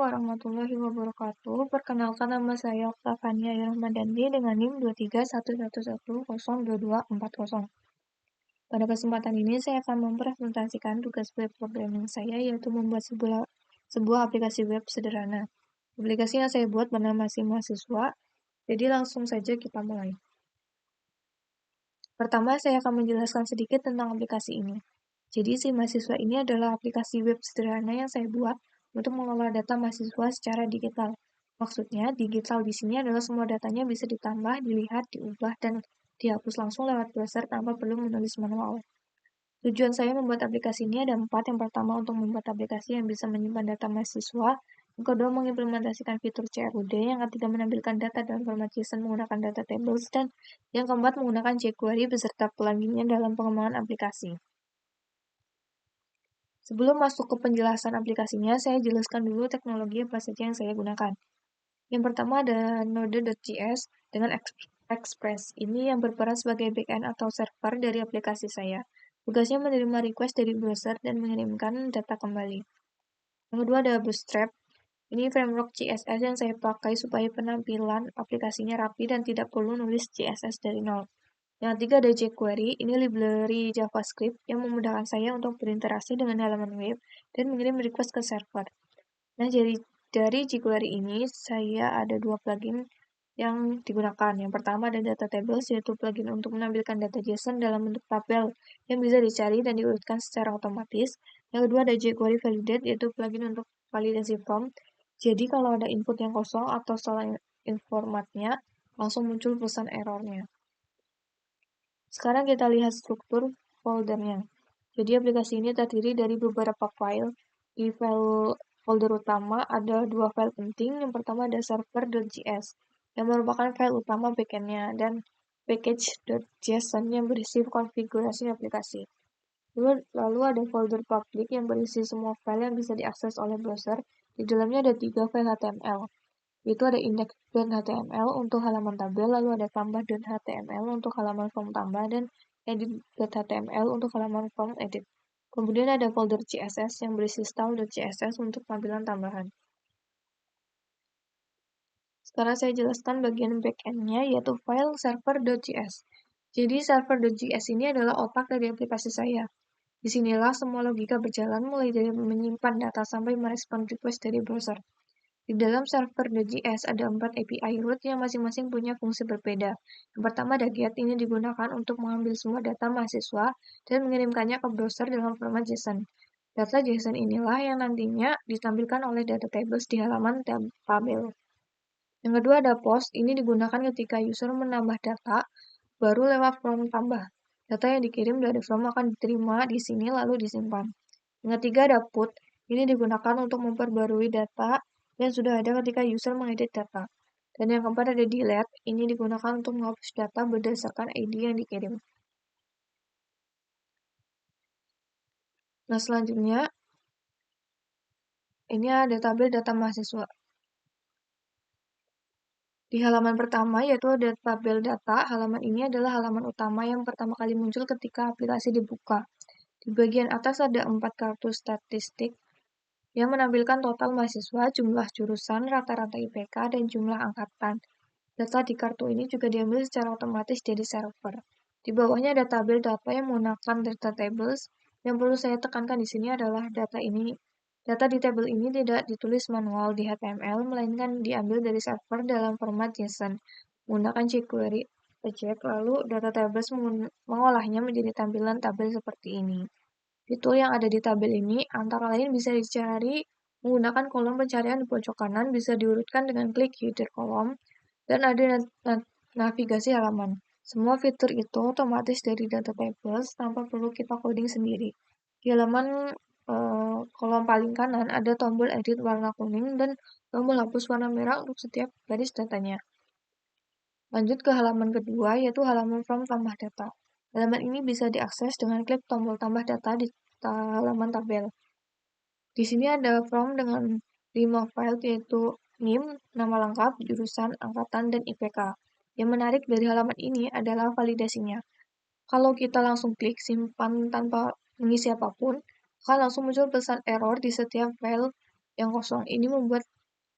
warahmatullahi wabarakatuh. Perkenalkan nama saya Oktavania Rahmadandi dengan NIM 23111002240. Pada kesempatan ini saya akan mempresentasikan tugas web programming saya, yaitu membuat sebuah aplikasi web sederhana. Aplikasi yang saya buat bernama SIM Mahasiswa, jadi langsung saja kita mulai. Pertama, saya akan menjelaskan sedikit tentang aplikasi ini. Jadi, SIM Mahasiswa ini adalah aplikasi web sederhana yang saya buat untuk mengelola data mahasiswa secara digital. Maksudnya, digital di sini adalah semua datanya bisa ditambah, dilihat, diubah, dan dihapus langsung lewat browser tanpa perlu menulis manual. Tujuan saya membuat aplikasi ini ada 4. Yang pertama, untuk membuat aplikasi yang bisa menyimpan data mahasiswa. Yang kedua, mengimplementasikan fitur CRUD. Yang ketiga, menampilkan data dalam format JSON menggunakan data tables. Dan yang keempat, menggunakan jQuery beserta pluginnya dalam pengembangan aplikasi. Sebelum masuk ke penjelasan aplikasinya, saya jelaskan dulu teknologi apa saja yang saya gunakan. Yang pertama ada Node.js dengan Express. Ini yang berperan sebagai backend atau server dari aplikasi saya. Tugasnya menerima request dari browser dan mengirimkan data kembali. Yang kedua ada Bootstrap. Ini framework CSS yang saya pakai supaya penampilan aplikasinya rapi dan tidak perlu nulis CSS dari nol. Yang ketiga ada jQuery, ini library JavaScript yang memudahkan saya untuk berinteraksi dengan halaman web dan mengirim request ke server. Nah, dari jQuery ini, saya ada 2 plugin yang digunakan. Yang pertama ada Data Tables, yaitu plugin untuk menampilkan data JSON dalam bentuk tabel yang bisa dicari dan diurutkan secara otomatis. Yang kedua ada jQuery Validate, yaitu plugin untuk validasi form. Jadi, kalau ada input yang kosong atau salah formatnya, langsung muncul pesan errornya. Sekarang kita lihat struktur foldernya. Jadi aplikasi ini terdiri dari beberapa file. Di folder utama ada 2 file penting. Yang pertama ada server.js yang merupakan file utama backend-nya dan package.json yang berisi konfigurasi aplikasi. Lalu ada folder public yang berisi semua file yang bisa diakses oleh browser. Di dalamnya ada 3 file HTML. Itu ada index.html untuk halaman tabel, lalu ada tambah.html untuk halaman form tambah, dan edit.html untuk halaman form edit. Kemudian ada folder CSS yang berisi style.css untuk tampilan tambahan. Sekarang saya jelaskan bagian backend-nya, yaitu file server.js. Jadi server.js ini adalah otak dari aplikasi saya. Disinilah semua logika berjalan mulai dari menyimpan data sampai merespon request dari browser. Di dalam server.js ada 4 API root yang masing-masing punya fungsi berbeda. Yang pertama ada get, ini digunakan untuk mengambil semua data mahasiswa dan mengirimkannya ke browser dalam format JSON. Data JSON inilah yang nantinya ditampilkan oleh data tables di halaman tabel. Yang kedua ada post, ini digunakan ketika user menambah data baru lewat form tambah. Data yang dikirim dari form akan diterima di sini lalu disimpan. Yang ketiga ada put, ini digunakan untuk memperbarui data yang sudah ada ketika user mengedit data. Dan yang keempat ada delete, ini digunakan untuk menghapus data berdasarkan ID yang dikirim. Nah, selanjutnya, ini ada tabel data mahasiswa. Di halaman pertama, yaitu ada tabel data, halaman ini adalah halaman utama yang pertama kali muncul ketika aplikasi dibuka. Di bagian atas ada 4 kartu statistik yang menampilkan total mahasiswa, jumlah jurusan, rata-rata IPK, dan jumlah angkatan. Data di kartu ini juga diambil secara otomatis dari server. Di bawahnya ada tabel data yang menggunakan data tables. Yang perlu saya tekankan di sini adalah data di tabel ini tidak ditulis manual di HTML, melainkan diambil dari server dalam format JSON. Menggunakan jQuery eject, lalu data tables mengolahnya menjadi tampilan tabel seperti ini. Fitur yang ada di tabel ini antara lain bisa dicari menggunakan kolom pencarian di pojok kanan, bisa diurutkan dengan klik header kolom, dan ada navigasi halaman. Semua fitur itu otomatis dari data tables tanpa perlu kita coding sendiri. Di halaman kolom paling kanan ada tombol edit warna kuning dan tombol hapus warna merah untuk setiap garis datanya. Lanjut ke halaman kedua, yaitu halaman form tambah data. Halaman ini bisa diakses dengan klik tombol tambah data di halaman tabel. Di sini ada form dengan 5 file, yaitu NIM, nama lengkap, jurusan, angkatan, dan IPK. Yang menarik dari halaman ini adalah validasinya. Kalau kita langsung klik simpan tanpa mengisi apapun, akan langsung muncul pesan error di setiap file yang kosong. Ini membuat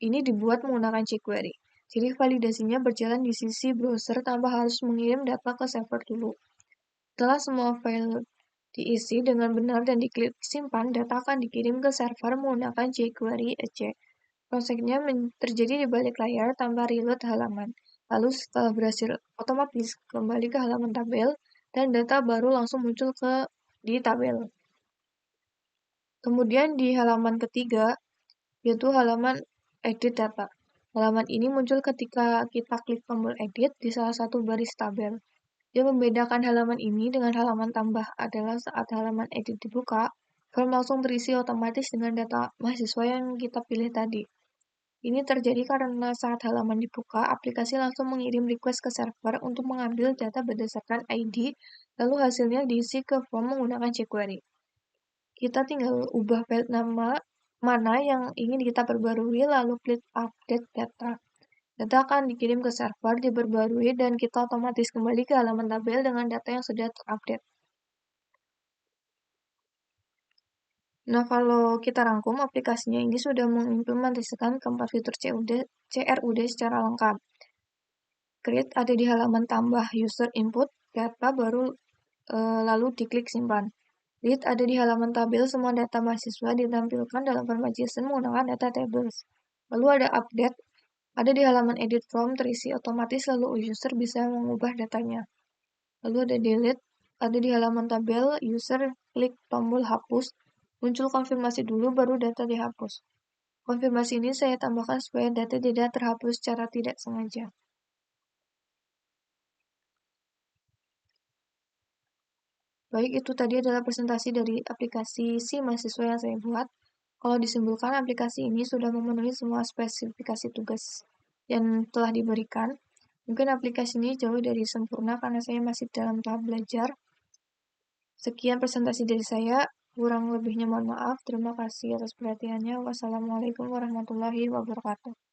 ini dibuat menggunakan jQuery. Jadi validasinya berjalan di sisi browser tanpa harus mengirim data ke server dulu. Setelah semua file diisi dengan benar dan diklik simpan, data akan dikirim ke server menggunakan jQuery eject. Prosesnya terjadi di balik layar tanpa reload halaman. Lalu setelah berhasil otomatis kembali ke halaman tabel dan data baru langsung muncul di tabel. Kemudian di halaman ketiga, yaitu halaman edit data. Halaman ini muncul ketika kita klik tombol edit di salah satu baris tabel. Yang membedakan halaman ini dengan halaman tambah adalah saat halaman edit dibuka, form langsung terisi otomatis dengan data mahasiswa yang kita pilih tadi. Ini terjadi karena saat halaman dibuka, aplikasi langsung mengirim request ke server untuk mengambil data berdasarkan ID, lalu hasilnya diisi ke form menggunakan jQuery. Kita tinggal ubah file nama mana yang ingin kita perbarui, lalu klik update data. Data akan dikirim ke server, diperbarui, dan kita otomatis kembali ke halaman tabel dengan data yang sudah terupdate. Nah, kalau kita rangkum, aplikasinya ini sudah mengimplementasikan keempat fitur CRUD secara lengkap. Create ada di halaman tambah user input, data baru lalu diklik simpan. Read ada di halaman tabel, semua data mahasiswa ditampilkan dalam format JSON menggunakan data tables. Lalu ada update, ada di halaman edit form, terisi otomatis lalu user bisa mengubah datanya. Lalu ada delete, ada di halaman tabel, user klik tombol hapus, muncul konfirmasi dulu baru data dihapus. Konfirmasi ini saya tambahkan supaya data tidak terhapus secara tidak sengaja. Baik, itu tadi adalah presentasi dari aplikasi Si Mahasiswa yang saya buat. Kalau disimpulkan, aplikasi ini sudah memenuhi semua spesifikasi tugas yang telah diberikan. Mungkin aplikasi ini jauh dari sempurna karena saya masih dalam tahap belajar. Sekian presentasi dari saya, kurang lebihnya mohon maaf. Terima kasih atas perhatiannya. Wassalamualaikum warahmatullahi wabarakatuh.